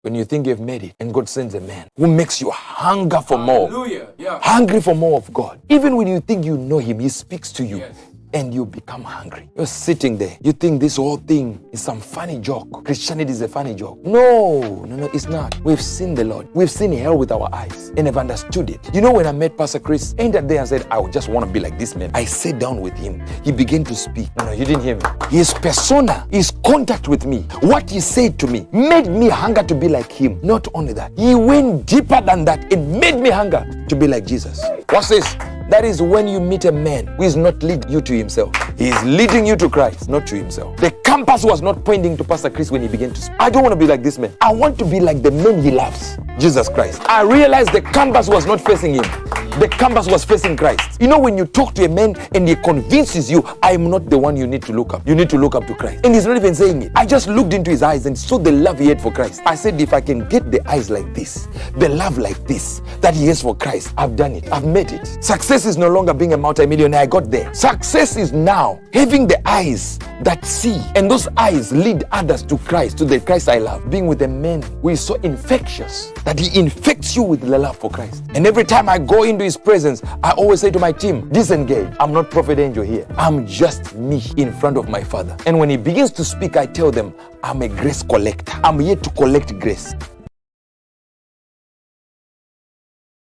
when you think you've made it, and God sends a man who makes you hunger for more. Hallelujah. Yeah. Hungry for more of God. Even when you think you know him, he speaks to you. Yes. And you become hungry. You're sitting there. You think this whole thing is some funny joke. Christianity is a funny joke. No, it's not. We've seen the Lord. We've seen hell with our eyes and have understood it. You know, when I met Pastor Chris, ain't that day I said, I just want to be like this man. I sat down with him. He began to speak. No, you didn't hear me. His persona, his contact with me, what he said to me, made me hunger to be like him. Not only that, he went deeper than that. It made me hunger to be like Jesus. What's this? That is when you meet a man who is not leading you to himself. He is leading you to Christ, not to himself. The compass was not pointing to Pastor Chris when he began to speak. I don't want to be like this man. I want to be like the man he loves, Jesus Christ. I realized the compass was not facing him. The compass was facing Christ. You know, when you talk to a man and he convinces you, I am not the one you need to look up. You need to look up to Christ. And he's not even saying it. I just looked into his eyes and saw the love he had for Christ. I said, if I can get the eyes like this, the love like this, that he has for Christ, I've done it. I've made it. Success is no longer being a multimillionaire. I got there. Success is now having the eyes that see, and those eyes lead others to Christ, to the Christ I love. Being with a man who is so infectious that he infects you with the love for Christ. And every time I go into his presence, I always say to my team, disengage. I'm not Prophet Angel here. I'm just me in front of my Father. And when he begins to speak, I tell them, I'm a grace collector. I'm here to collect grace.